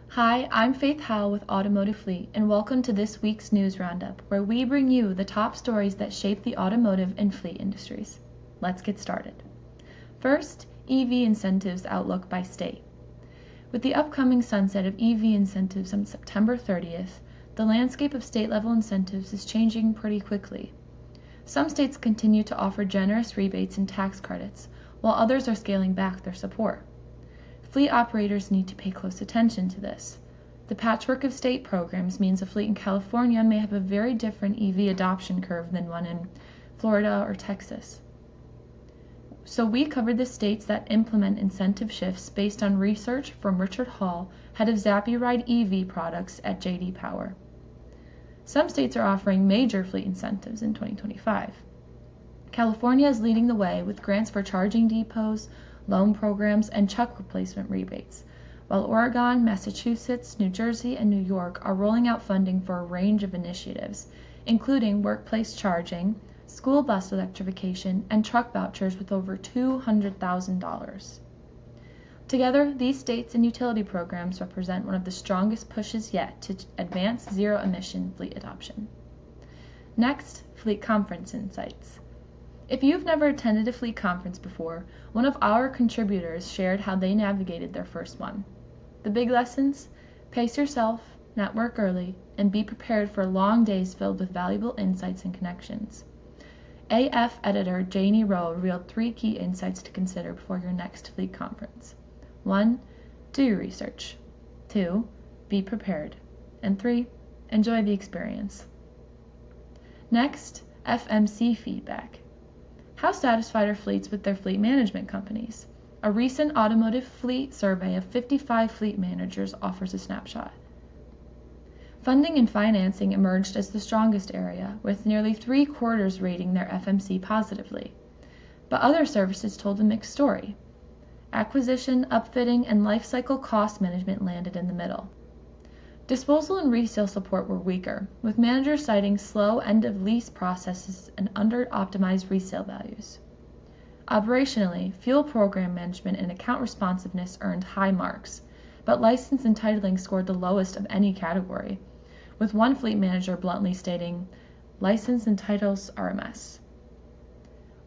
Hi, I'm Faith Howell with Automotive Fleet, and welcome to this week's News Roundup, where we bring you the top stories that shape the automotive and fleet industries. Let's get started. First, EV incentives outlook by state. With the upcoming sunset of EV incentives on September 30th, the landscape of state-level incentives is changing pretty quickly. Some states continue to offer generous rebates and tax credits, while others are scaling back their support. Fleet operators need to pay close attention to this. The patchwork of state programs means a fleet in California may have a very different EV adoption curve than one in Florida or Texas. So we covered the states that implement incentive shifts based on research from Richard Hall, head of ZappyRide EV products at J.D. Power. Some states are offering major fleet incentives in 2025. California is leading the way with grants for charging depots, loan programs, and truck replacement rebates, while Oregon, Massachusetts, New Jersey, and New York are rolling out funding for a range of initiatives, including workplace charging, school bus electrification, and truck vouchers with over $200,000. Together, these states and utility programs represent one of the strongest pushes yet to advance zero-emission fleet adoption. Next, Fleet Conference Insights. If you've never attended a fleet conference before, one of our contributors shared how they navigated their first one. The big lessons? Pace yourself, network early, and be prepared for long days filled with valuable insights and connections. AF editor Jeanny Road revealed 3 key insights to consider before your next fleet conference. 1. Do your research. 2. Be prepared. And 3. Enjoy the experience. Next, FMC Feedback. How satisfied are fleets with their fleet management companies? A recent automotive fleet survey of 55 fleet managers offers a snapshot. Funding and financing emerged as the strongest area, with nearly 3/4 rating their FMC positively. But other services told a mixed story. Acquisition, upfitting, and lifecycle cost management landed in the middle. Disposal and resale support were weaker, with managers citing slow end-of-lease processes and under-optimized resale values. Operationally, fuel program management and account responsiveness earned high marks, but license and titling scored the lowest of any category, with one fleet manager bluntly stating, "License and titles are a mess."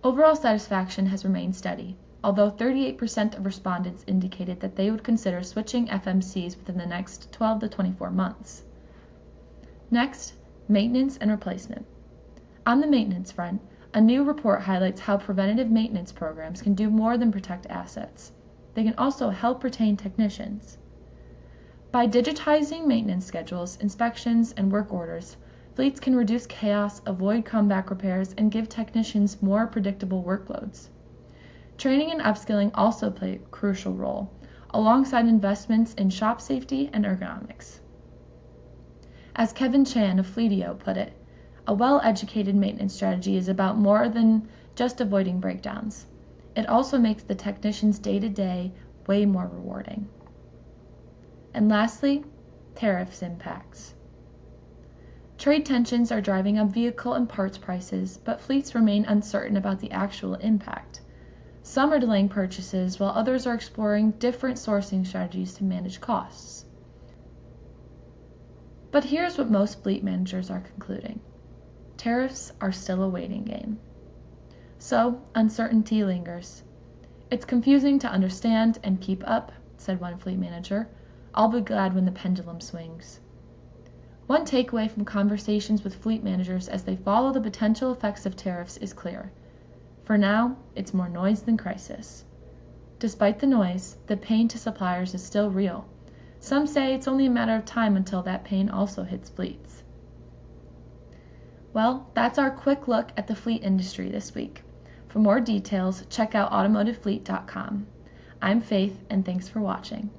Overall satisfaction has remained steady, although 38% of respondents indicated that they would consider switching FMCs within the next 12 to 24 months. Next, maintenance and replacement. On the maintenance front, a new report highlights how preventative maintenance programs can do more than protect assets. They can also help retain technicians. By digitizing maintenance schedules, inspections, and work orders, fleets can reduce chaos, avoid comeback repairs, and give technicians more predictable workloads. Training and upskilling also play a crucial role, alongside investments in shop safety and ergonomics. As Kevin Chan of Fleetio put it, a well-educated maintenance strategy is about more than just avoiding breakdowns. It also makes the technician's day-to-day way more rewarding. And lastly, tariffs impacts. Trade tensions are driving up vehicle and parts prices, but fleets remain uncertain about the actual impact. Some are delaying purchases, while others are exploring different sourcing strategies to manage costs. But here's what most fleet managers are concluding. Tariffs are still a waiting game. So, uncertainty lingers. "It's confusing to understand and keep up," said one fleet manager. "I'll be glad when the pendulum swings." One takeaway from conversations with fleet managers as they follow the potential effects of tariffs is clear. For now, it's more noise than crisis. Despite the noise, the pain to suppliers is still real. Some say it's only a matter of time until that pain also hits fleets. Well, that's our quick look at the fleet industry this week. For more details, check out automotivefleet.com. I'm Faith, and thanks for watching.